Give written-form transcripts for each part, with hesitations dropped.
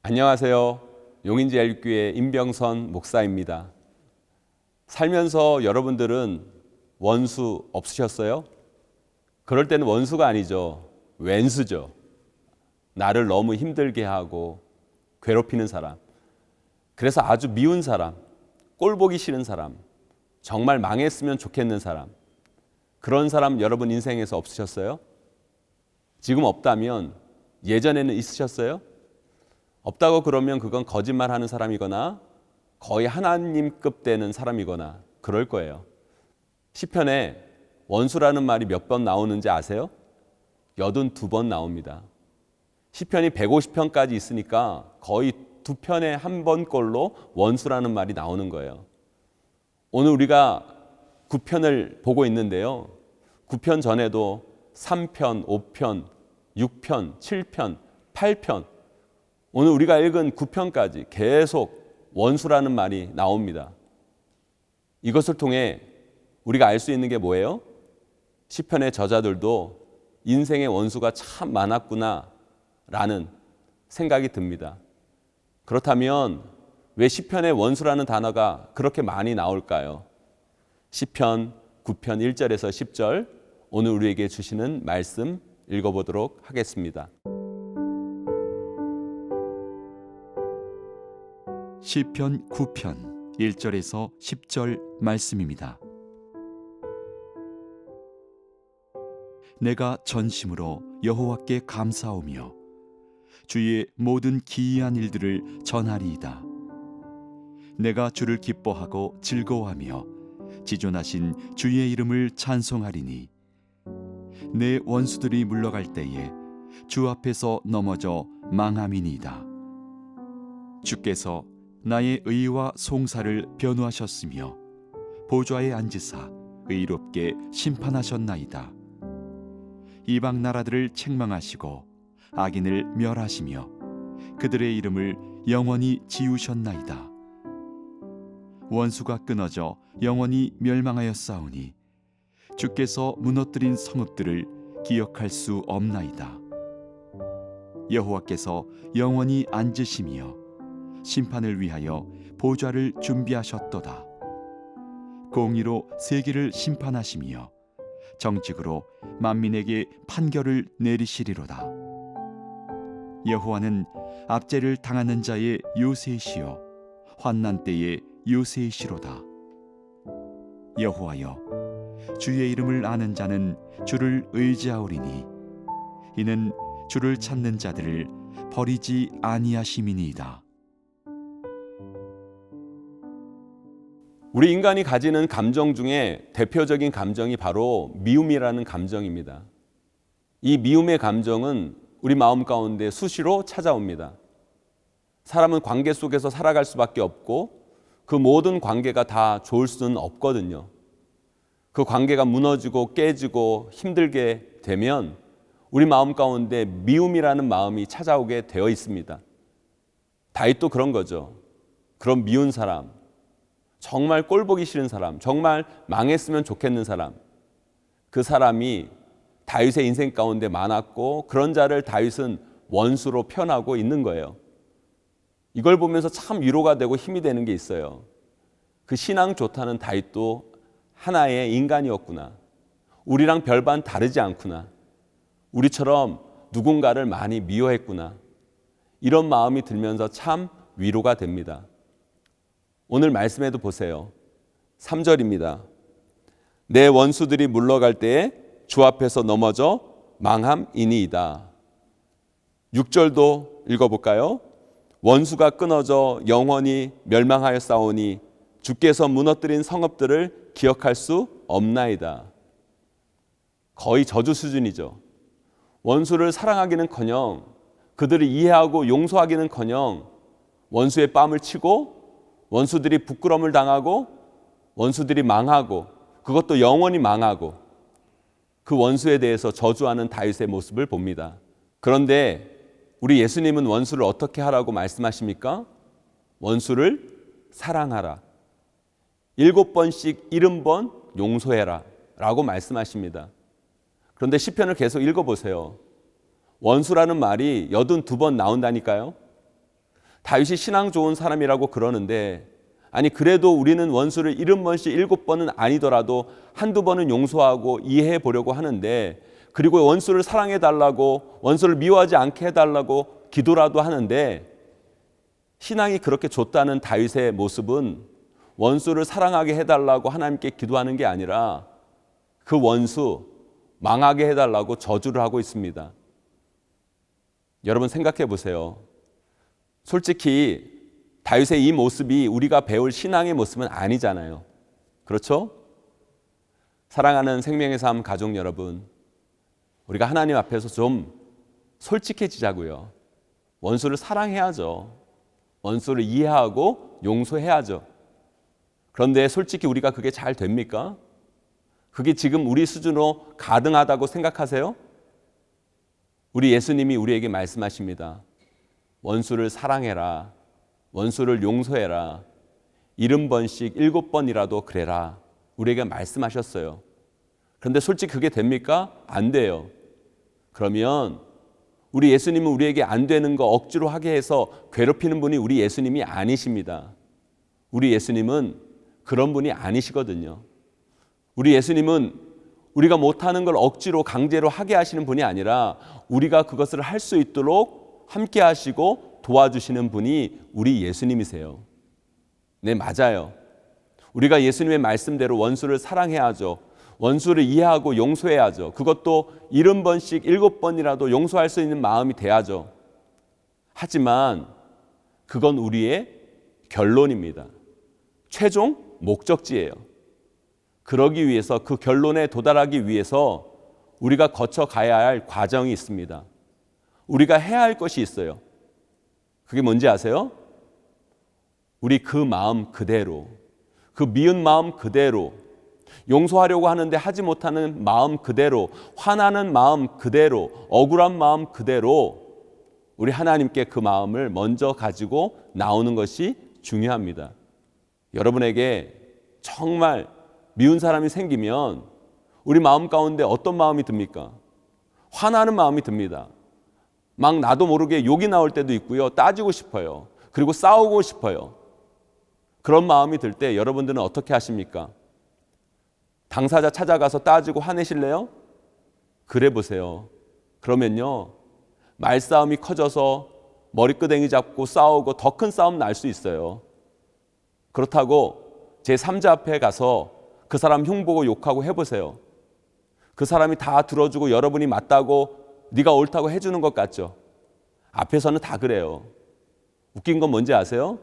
안녕하세요. 용인제일교회 임병선 목사입니다. 살면서 여러분들은 원수 없으셨어요? 그럴 때는 원수가 아니죠. 왼수죠. 나를 너무 힘들게 하고 괴롭히는 사람, 그래서 아주 미운 사람, 꼴보기 싫은 사람, 정말 망했으면 좋겠는 사람, 그런 사람 여러분 인생에서 없으셨어요? 지금 없다면 예전에는 있으셨어요? 없다고 그러면 그건 거짓말하는 사람이거나 거의 하나님급 되는 사람이거나 그럴 거예요. 시편에 원수라는 말이 몇 번 나오는지 아세요? 82번 나옵니다. 시편이 150편까지 있으니까 거의 2편에 1번꼴로 원수라는 말이 나오는 거예요. 오늘 우리가 9편을 보고 있는데요. 9편 전에도 3편, 5편, 6편, 7편, 8편, 오늘 우리가 읽은 9편까지 계속 원수라는 말이 나옵니다. 이것을 통해 우리가 알 수 있는 게 뭐예요? 시편의 저자들도 인생의 원수가 참 많았구나 라는 생각이 듭니다. 그렇다면 왜 시편의 원수라는 단어가 그렇게 많이 나올까요? 시편 9편 1절에서 10절, 오늘 우리에게 주시는 말씀 읽어보도록 하겠습니다. 시편 9편 1절에서 10절 말씀입니다. 내가 전심으로 여호와께 감사하며 주의 모든 기이한 일들을 전하리이다. 내가 주를 기뻐하고 즐거워하며 지존하신 주의 이름을 찬송하리니 내 원수들이 물러갈 때에 주 앞에서 넘어져 망함이니이다. 주께서 나의 의와 송사를 변호하셨으며 보좌에 앉으사 의롭게 심판하셨나이다. 이방 나라들을 책망하시고 악인을 멸하시며 그들의 이름을 영원히 지우셨나이다. 원수가 끊어져 영원히 멸망하였사오니 주께서 무너뜨린 성읍들을 기억할 수 없나이다. 여호와께서 영원히 앉으시며 심판을 위하여 보좌를 준비하셨도다. 공의로 세계를 심판하시며 정직으로 만민에게 판결을 내리시리로다. 여호와는 압제를 당하는 자의 요새이시요 환난 때의 요새이시로다. 여호와여, 주의 이름을 아는 자는 주를 의지하오리니 이는 주를 찾는 자들을 버리지 아니하심이니이다. 우리 인간이 가지는 감정 중에 대표적인 감정이 바로 미움이라는 감정입니다. 이 미움의 감정은 우리 마음 가운데 수시로 찾아옵니다. 사람은 관계 속에서 살아갈 수밖에 없고 그 모든 관계가 다 좋을 수는 없거든요. 그 관계가 무너지고 깨지고 힘들게 되면 우리 마음 가운데 미움이라는 마음이 찾아오게 되어 있습니다. 다윗도 그런 거죠. 그런 미운 사람, 정말 꼴보기 싫은 사람, 정말 망했으면 좋겠는 사람, 그 사람이 다윗의 인생 가운데 많았고 그런 자를 다윗은 원수로 표현하고 있는 거예요. 이걸 보면서 참 위로가 되고 힘이 되는 게 있어요. 그 신앙 좋다는 다윗도 하나의 인간이었구나. 우리랑 별반 다르지 않구나. 우리처럼 누군가를 많이 미워했구나. 이런 마음이 들면서 참 위로가 됩니다. 오늘 말씀에도 보세요. 3절입니다. 내 원수들이 물러갈 때에 주 앞에서 넘어져 망함이니이다. 6절도 읽어볼까요? 원수가 끊어져 영원히 멸망하였사오니 주께서 무너뜨린 성읍들을 기억할 수 없나이다. 거의 저주 수준이죠. 원수를 사랑하기는커녕 그들을 이해하고 용서하기는커녕 원수의 뺨을 치고 원수들이 부끄러움을 당하고 원수들이 망하고 그것도 영원히 망하고 그 원수에 대해서 저주하는 다윗의 모습을 봅니다. 그런데 우리 예수님은 원수를 어떻게 하라고 말씀하십니까? 원수를 사랑하라. 7번씩 70번 용서해라 라고 말씀하십니다. 그런데 시편을 계속 읽어보세요. 원수라는 말이 82번 나온다니까요. 다윗이 신앙 좋은 사람이라고 그러는데, 아니 그래도 우리는 원수를 70번씩 7번은 아니더라도 한두 번은 용서하고 이해해 보려고 하는데, 그리고 원수를 사랑해 달라고, 원수를 미워하지 않게 해달라고 기도라도 하는데, 신앙이 그렇게 좋다는 다윗의 모습은 원수를 사랑하게 해달라고 하나님께 기도하는 게 아니라 그 원수 망하게 해달라고 저주를 하고 있습니다. 여러분 생각해 보세요. 솔직히 다윗의 이 모습이 우리가 배울 신앙의 모습은 아니잖아요. 그렇죠? 사랑하는 생명의 삶 가족 여러분, 우리가 하나님 앞에서 좀 솔직해지자고요. 원수를 사랑해야죠. 원수를 이해하고 용서해야죠. 그런데 솔직히 우리가 그게 잘 됩니까? 그게 지금 우리 수준으로 가능하다고 생각하세요? 우리 예수님이 우리에게 말씀하십니다. 원수를 사랑해라. 원수를 용서해라. 70번씩 7번이라도 그래라. 우리에게 말씀하셨어요. 그런데 솔직히 그게 됩니까? 안 돼요. 그러면 우리 예수님은 우리에게 안 되는 거 억지로 하게 해서 괴롭히는 분이 우리 예수님이 아니십니다. 우리 예수님은 그런 분이 아니시거든요. 우리 예수님은 우리가 못하는 걸 억지로 강제로 하게 하시는 분이 아니라 우리가 그것을 할 수 있도록 함께 하시고 도와주시는 분이 우리 예수님이세요. 네, 맞아요. 우리가 예수님의 말씀대로 원수를 사랑해야죠. 원수를 이해하고 용서해야죠. 그것도 70번씩 7번이라도 용서할 수 있는 마음이 돼야죠. 하지만 그건 우리의 결론입니다. 최종 목적지예요. 그러기 위해서, 그 결론에 도달하기 위해서 우리가 거쳐가야 할 과정이 있습니다. 우리가 해야 할 것이 있어요. 그게 뭔지 아세요? 우리 그 마음 그대로, 그 미운 마음 그대로, 용서하려고 하는데 하지 못하는 마음 그대로, 화나는 마음 그대로, 억울한 마음 그대로 우리 하나님께 그 마음을 먼저 가지고 나오는 것이 중요합니다. 여러분에게 정말 미운 사람이 생기면 우리 마음 가운데 어떤 마음이 듭니까? 화나는 마음이 듭니다. 막 나도 모르게 욕이 나올 때도 있고요. 따지고 싶어요. 그리고 싸우고 싶어요. 그런 마음이 들 때 여러분들은 어떻게 하십니까? 당사자 찾아가서 따지고 화내실래요? 그래 보세요. 그러면요, 말싸움이 커져서 머리끄댕이 잡고 싸우고 더 큰 싸움 날 수 있어요. 그렇다고 제3자 앞에 가서 그 사람 흉보고 욕하고 해보세요. 그 사람이 다 들어주고 여러분이 맞다고, 네가 옳다고 해주는 것 같죠? 앞에서는 다 그래요. 웃긴 건 뭔지 아세요?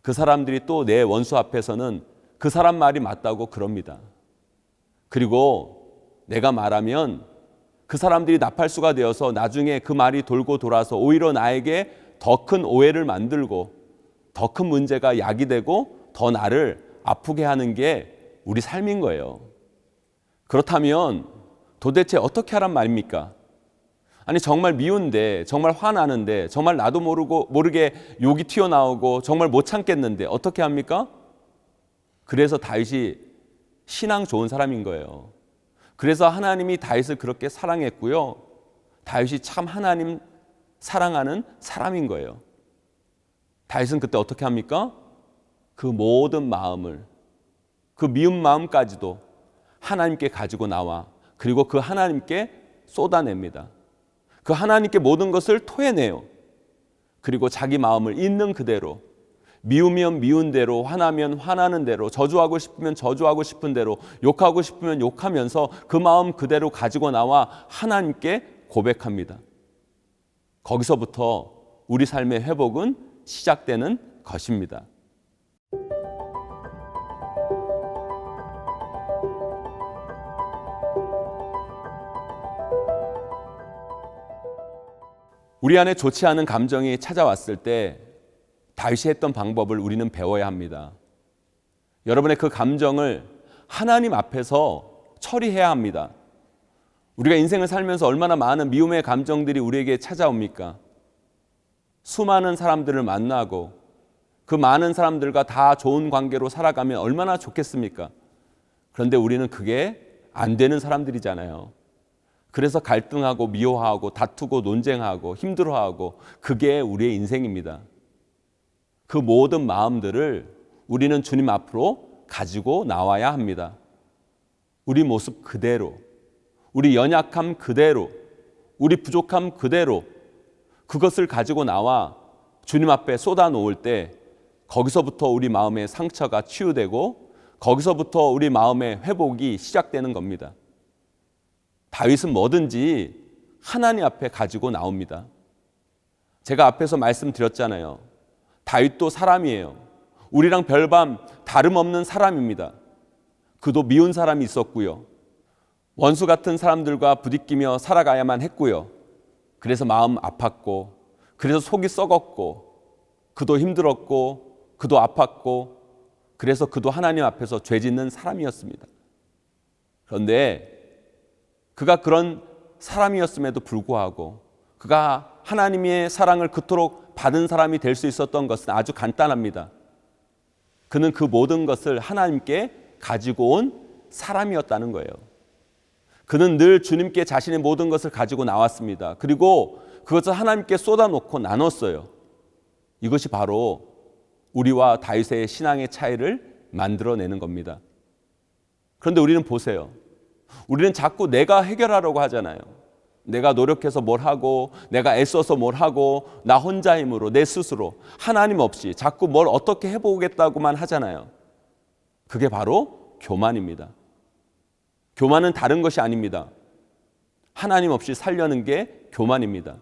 그 사람들이 또 내 원수 앞에서는 그 사람 말이 맞다고 그럽니다. 그리고 내가 말하면 그 사람들이 나팔수가 되어서 나중에 그 말이 돌고 돌아서 오히려 나에게 더 큰 오해를 만들고 더 큰 문제가 야기되고 더 나를 아프게 하는 게 우리 삶인 거예요. 그렇다면 도대체 어떻게 하란 말입니까? 아니 정말 미운데, 정말 화나는데, 정말 나도 모르게 욕이 튀어나오고 정말 못 참겠는데 어떻게 합니까? 그래서 다윗이 신앙 좋은 사람인 거예요. 그래서 하나님이 다윗을 그렇게 사랑했고요. 다윗이 참 하나님 사랑하는 사람인 거예요. 다윗은 그때 어떻게 합니까? 그 모든 마음을, 그 미운 마음까지도 하나님께 가지고 나와, 그리고 그 하나님께 쏟아냅니다. 그 하나님께 모든 것을 토해내요. 그리고 자기 마음을 있는 그대로, 미우면 미운 대로, 화나면 화나는 대로, 저주하고 싶으면 저주하고 싶은 대로, 욕하고 싶으면 욕하면서 그 마음 그대로 가지고 나와 하나님께 고백합니다. 거기서부터 우리 삶의 회복은 시작되는 것입니다. 우리 안에 좋지 않은 감정이 찾아왔을 때 다윗이 했던 방법을 우리는 배워야 합니다. 여러분의 그 감정을 하나님 앞에서 처리해야 합니다. 우리가 인생을 살면서 얼마나 많은 미움의 감정들이 우리에게 찾아옵니까? 수많은 사람들을 만나고 그 많은 사람들과 다 좋은 관계로 살아가면 얼마나 좋겠습니까? 그런데 우리는 그게 안 되는 사람들이잖아요. 그래서 갈등하고 미워하고 다투고 논쟁하고 힘들어하고 그게 우리의 인생입니다. 그 모든 마음들을 우리는 주님 앞으로 가지고 나와야 합니다. 우리 모습 그대로, 우리 연약함 그대로, 우리 부족함 그대로 그것을 가지고 나와 주님 앞에 쏟아 놓을 때 거기서부터 우리 마음의 상처가 치유되고 거기서부터 우리 마음의 회복이 시작되는 겁니다. 다윗은 뭐든지 하나님 앞에 가지고 나옵니다. 제가 앞에서 말씀드렸잖아요. 다윗도 사람이에요. 우리랑 별반 다름없는 사람입니다. 그도 미운 사람이 있었고요. 원수 같은 사람들과 부딪히며 살아가야만 했고요. 그래서 마음 아팠고, 그래서 속이 썩었고, 그도 힘들었고, 그도 아팠고, 그래서 그도 하나님 앞에서 죄 짓는 사람이었습니다. 그런데 그가 그런 사람이었음에도 불구하고 그가 하나님의 사랑을 그토록 받은 사람이 될 수 있었던 것은 아주 간단합니다. 그는 그 모든 것을 하나님께 가지고 온 사람이었다는 거예요. 그는 늘 주님께 자신의 모든 것을 가지고 나왔습니다. 그리고 그것을 하나님께 쏟아놓고 나눴어요. 이것이 바로 우리와 다윗의 신앙의 차이를 만들어내는 겁니다. 그런데 우리는 보세요. 우리는 자꾸 내가 해결하려고 하잖아요. 내가 노력해서 뭘 하고 내가 애써서 뭘 하고 나 혼자 힘으로 내 스스로 하나님 없이 자꾸 뭘 어떻게 해보겠다고만 하잖아요. 그게 바로 교만입니다. 교만은 다른 것이 아닙니다. 하나님 없이 살려는 게 교만입니다.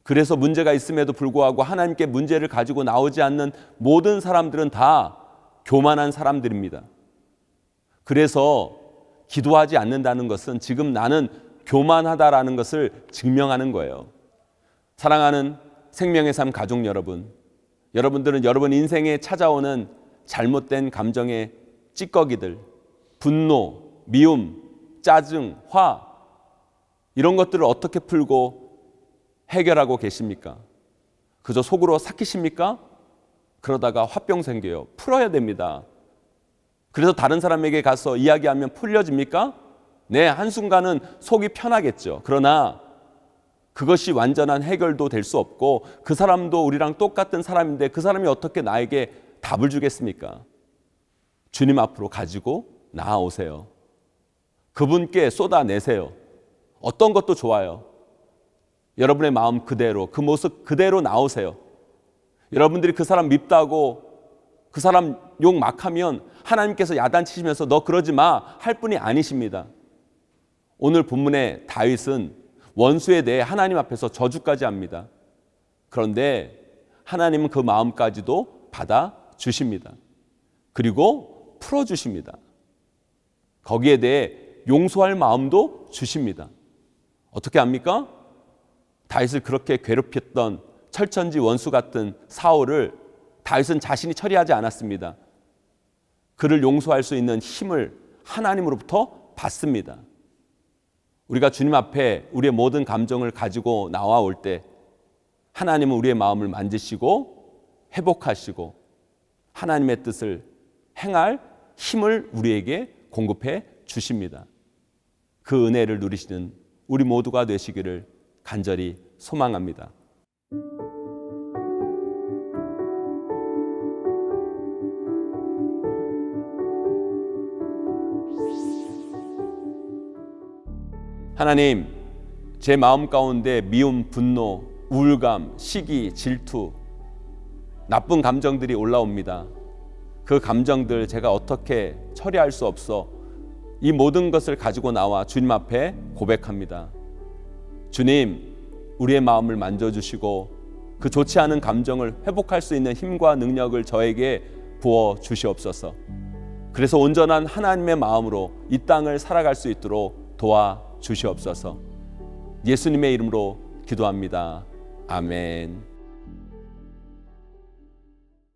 그래서 문제가 있음에도 불구하고 하나님께 문제를 가지고 나오지 않는 모든 사람들은 다 교만한 사람들입니다. 그래서 기도하지 않는다는 것은 지금 나는 교만하다라는 것을 증명하는 거예요. 사랑하는 생명의 삶 가족 여러분, 여러분들은 여러분 인생에 찾아오는 잘못된 감정의 찌꺼기들, 분노, 미움, 짜증, 화 이런 것들을 어떻게 풀고 해결하고 계십니까? 그저 속으로 삭히십니까? 그러다가 화병 생겨요. 풀어야 됩니다. 그래서 다른 사람에게 가서 이야기하면 풀려집니까? 네, 한순간은 속이 편하겠죠. 그러나 그것이 완전한 해결도 될 수 없고 그 사람도 우리랑 똑같은 사람인데 그 사람이 어떻게 나에게 답을 주겠습니까? 주님 앞으로 가지고 나아오세요. 그분께 쏟아내세요. 어떤 것도 좋아요. 여러분의 마음 그대로, 그 모습 그대로 나오세요. 여러분들이 그 사람 밉다고 그 사람 욕 막 하면 하나님께서 야단치시면서 너 그러지 마 할 분이 아니십니다. 오늘 본문의 다윗은 원수에 대해 하나님 앞에서 저주까지 합니다. 그런데 하나님은 그 마음까지도 받아주십니다. 그리고 풀어주십니다. 거기에 대해 용서할 마음도 주십니다. 어떻게 합니까? 다윗을 그렇게 괴롭혔던 철천지 원수 같은 사울을 다윗은 자신이 처리하지 않았습니다. 그를 용서할 수 있는 힘을 하나님으로부터 받습니다. 우리가 주님 앞에 우리의 모든 감정을 가지고 나와올 때 하나님은 우리의 마음을 만지시고 회복하시고 하나님의 뜻을 행할 힘을 우리에게 공급해 주십니다. 그 은혜를 누리시는 우리 모두가 되시기를 간절히 소망합니다. 하나님, 제 마음 가운데 미움, 분노, 우울감, 시기, 질투, 나쁜 감정들이 올라옵니다. 그 감정들 제가 어떻게 처리할 수 없어 이 모든 것을 가지고 나와 주님 앞에 고백합니다. 주님, 우리의 마음을 만져주시고 그 좋지 않은 감정을 회복할 수 있는 힘과 능력을 저에게 부어 주시옵소서. 그래서 온전한 하나님의 마음으로 이 땅을 살아갈 수 있도록 도와주시옵소서. 예수님의 이름으로 기도합니다. 아멘.